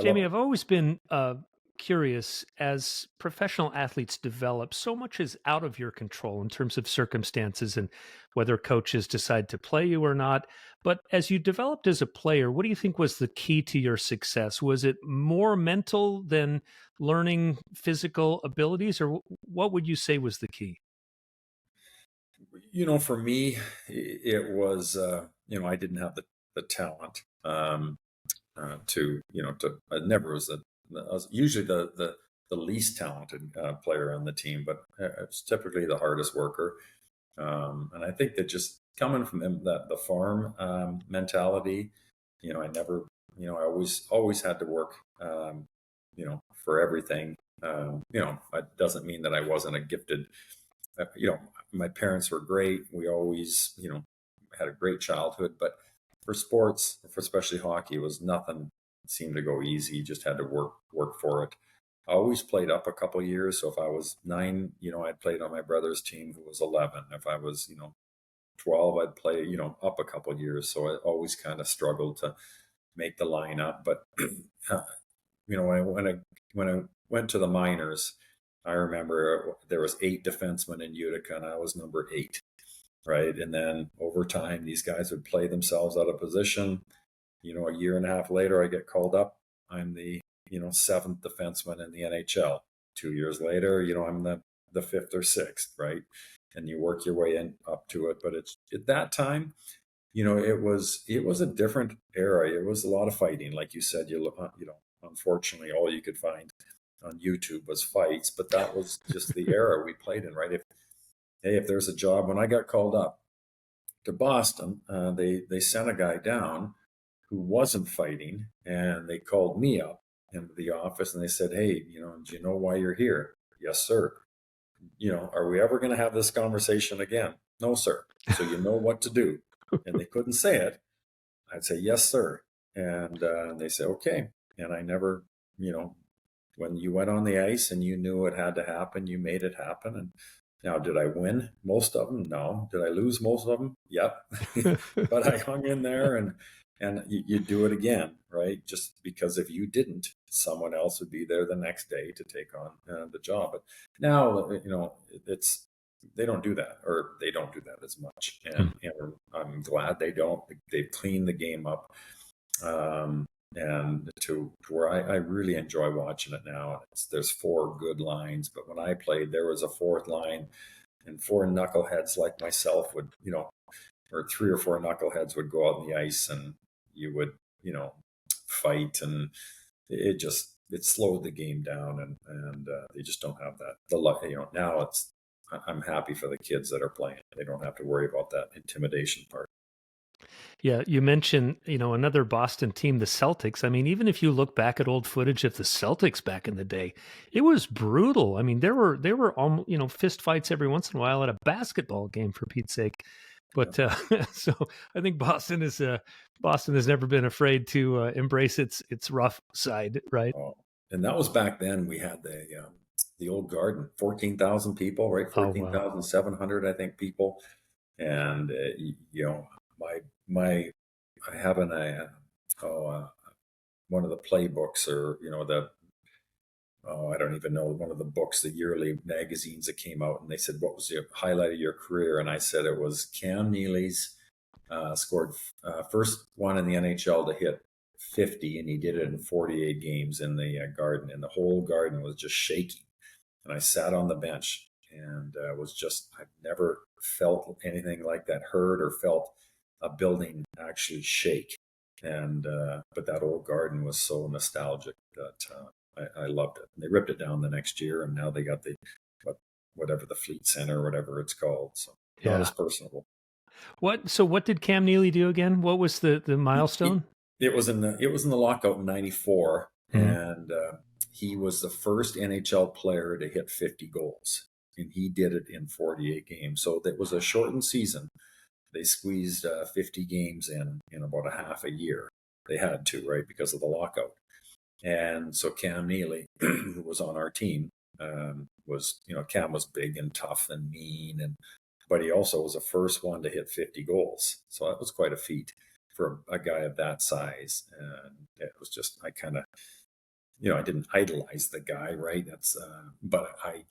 I Jamie, love. I've always been curious as professional athletes develop, so much is out of your control in terms of circumstances and whether coaches decide to play you or not. But as you developed as a player, what do you think was the key to your success? Was it more mental than learning physical abilities, or what would you say was the key? For me, it was, I didn't have the talent I never was I was usually the least talented player on the team, but I was typically the hardest worker. And I think that just coming from the farm mentality, I never, I always had to work, for everything. It doesn't mean that I wasn't a gifted, my parents were great. We always, had a great childhood, but for sports, for especially hockey, it was nothing seemed to go easy. You just had to work for it. I always played up a couple years. So if I was 9, I played on my brother's team who was 11. If I was, 12, I'd play, up a couple years. So I always kind of struggled to make the lineup. But when I went to the minors, I remember there was 8 defensemen in Utica, and I was number 8, right? And then over time, these guys would play themselves out of position. A year and a half later, I get called up. I'm the 7th defenseman in the NHL. 2 years later, I'm the 5th or 6th, right? And you work your way in up to it. But it's at that time, it was a different era. It was a lot of fighting, like you said. Unfortunately, all you could find on YouTube was fights, but that was just the era we played in, right? If there's a job, when I got called up to Boston, they sent a guy down who wasn't fighting, and they called me up into the office and they said, "Hey, do you know why you're here?" "Yes, sir." "Are we ever going to have this conversation again?" "No, sir." "So you know what to do?" And they couldn't say it. I'd say, "Yes, sir." And they say, "Okay." And I never, you know, when you went on the ice and you knew it had to happen, you made it happen. And now, did I win most of them? No. Did I lose most of them? Yep. But I hung in there, and you do it again, right? Just because if you didn't, someone else would be there the next day to take on the job. But now, it's they don't do that, or they don't do that as much, and I'm glad they don't. They've cleaned the game up, and to where I really enjoy watching it now. There's 4 good lines, but when I played, there was a 4th line, and 4 knuckleheads like myself would, or 3 or 4 knuckleheads would go out on the ice, and you would, fight, and it slowed the game down, and they just don't have that. Now I'm happy for the kids that are playing. They don't have to worry about that intimidation part. Yeah, you mentioned, another Boston team, the Celtics. I mean, even if you look back at old footage of the Celtics back in the day, it was brutal. I mean, there were almost, fist fights every once in a while at a basketball game, for Pete's sake. Yeah. But so I think Boston has never been afraid to embrace its rough side, right? Oh, and that was back then. We had the old Garden, 14,000 people, right? Oh wow. 14,700, I think, people. And my I have oh, one of the playbooks, or the I don't even know, one of the books, the yearly magazines that came out, and they said, "What was the highlight of your career?" And I said it was Cam Neely's, scored first one in the NHL to hit 50, and he did it in 48 games in the Garden, and the whole Garden was just shaking. And I sat on the bench, and I've never felt anything like that, heard or felt a building actually shake. And but that old Garden was so nostalgic that I loved it. And they ripped it down the next year, and now they got what, whatever, the Fleet Center or whatever it's called. So not as Yeah. personable. What did Cam Neely do again? What was the It, milestone? it was in the lockout in '94, Mhm. and he was the first NHL player to hit 50 goals, and he did it in 48 games. So that was a shortened season. They squeezed 50 games in about a half a year. They had to, right, because of the lockout. And so Cam Neely, who was on our team, Cam was big and tough and mean, but he also was the first one to hit 50 goals. So that was quite a feat for a guy of that size. And it was just, I kind of I didn't idolize the guy, right? But I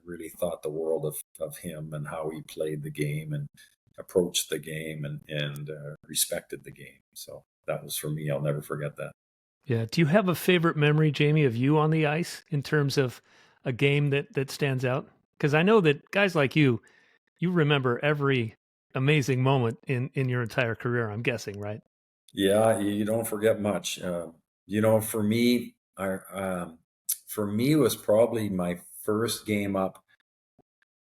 really thought the world of him and how he played the game and approached the game and respected the game. So that was for me. I'll never forget that. Yeah. Do you have a favorite memory, Jamie, of you on the ice in terms of a game that stands out? Because I know that guys like you remember every amazing moment in your entire career, I'm guessing, right? Yeah, you don't forget much. For me, it was probably my first game up.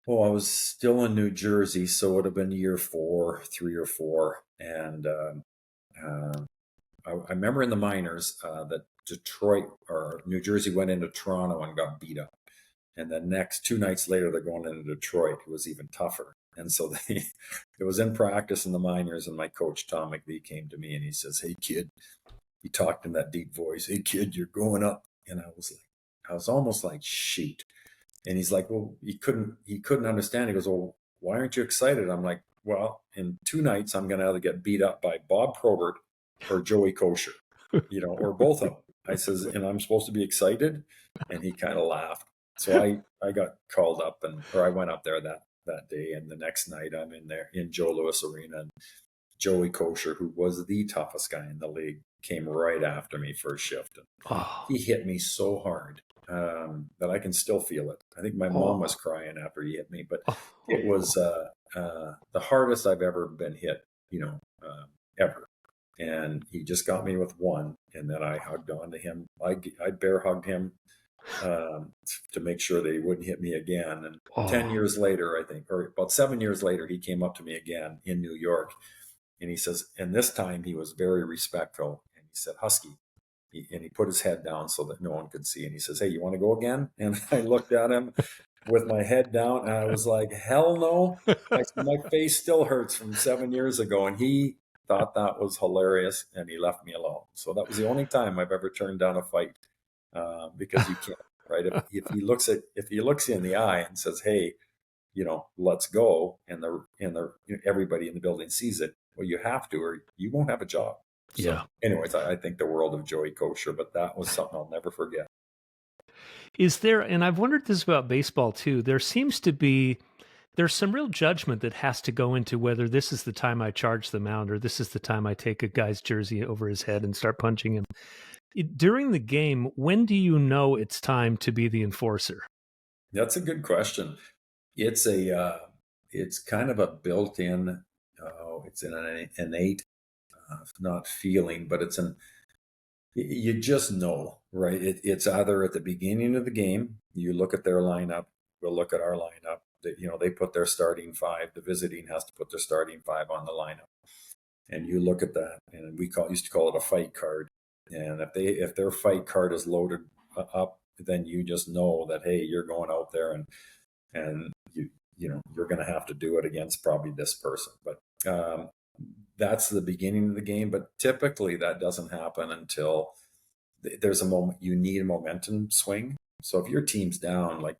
Oh, I was still in New Jersey, so it would have been year 4, 3 or 4, and I remember in the minors that Detroit or New Jersey went into Toronto and got beat up. And the next 2 nights later, they're going into Detroit. It was even tougher. And so it was in practice in the minors, and my coach, Tom McVie, came to me and he says, "Hey, kid," he talked in that deep voice, "Hey, kid, you're going up." And I was almost like, shoot. And he's like, well, he couldn't understand. He goes, well, why aren't you excited? I'm like, well, in 2 nights, I'm going to either get beat up by Bob Probert or Joey Kosher, or both of them. I says, and I'm supposed to be excited. And he kind of laughed. So I got called up or I went up there that day. And the next night I'm in there in Joe Louis Arena, and Joey Kosher, who was the toughest guy in the league, came right after me for a shift. And Oh, he hit me so hard that I can still feel it. I think my mom was oh, crying after he hit me, but it oh, was the hardest I've ever been hit, ever. And he just got me with one, and then I hugged on to him. I bear hugged him to make sure that he wouldn't hit me again. And 10 oh, years later, I think, or about 7 years later, he came up to me again in New York, and he says, and this time he was very respectful, and he said, "Husky," and he put his head down so that no one could see. And he says, "Hey, you want to go again?" And I looked at him with my head down, and I was like, "Hell no." I said, "My face still hurts from 7 years ago." And he thought that was hilarious, and he left me alone. So that was the only time I've ever turned down a fight, because you can't, right? If he looks you in the eye and says, "Hey, let's go," and everybody in the building sees it, well, you have to, or you won't have a job. So, yeah. anyways, I think the world of Joey Kosher, but that was something I'll never forget. Is there, and I've wondered this about baseball too, there's some real judgment that has to go into whether this is the time I charge the mound or this is the time I take a guy's jersey over his head and start punching him. During the game, when do you know it's time to be the enforcer? That's a good question. It's it's kind of a built-in, it's an innate, not feeling, but you just know, right? It's either at the beginning of the game, you look at their lineup, we'll look at our lineup. They put their starting five. The visiting has to put their starting five on the lineup, and you look at that, and used to call it a fight card. And if their fight card is loaded up, then you just know that, hey, you're going out there, and you're going to have to do it against probably this person. But that's the beginning of the game. But typically that doesn't happen until there's a moment. You need a momentum swing. So if your team's down, like,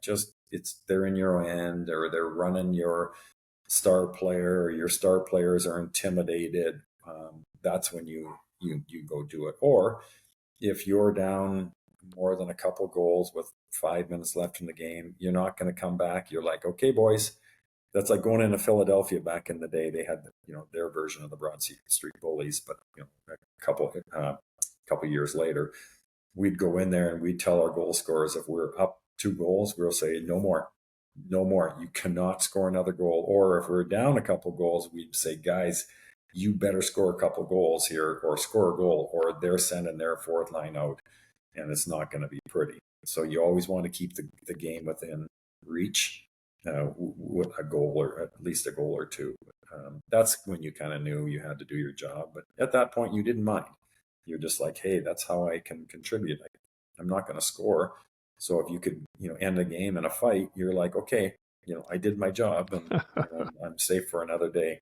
they're in your end, or they're running your star player, or your star players are intimidated, that's when you go do it. Or if you're down more than a couple goals with 5 minutes left in the game, you're not going to come back. You're like, okay, boys. That's like going into Philadelphia back in the day. They had, their version of the Broad Street Bullies, but a couple years later, we'd go in there and we'd tell our goal scorers, if we're up 2 goals, we'll say, no more, no more. You cannot score another goal. Or if we're down a couple goals, we'd say, guys, you better score a couple goals here, or score a goal, or they're sending their fourth line out, and it's not going to be pretty. So you always want to keep the game within reach, with a goal, or at least a goal or two. That's when you kind of knew you had to do your job. But at that point, you didn't mind. You're just like, hey, that's how I can contribute. I'm not going to score. So if you could, end a game in a fight, you're like, okay, I did my job, and I'm safe for another day.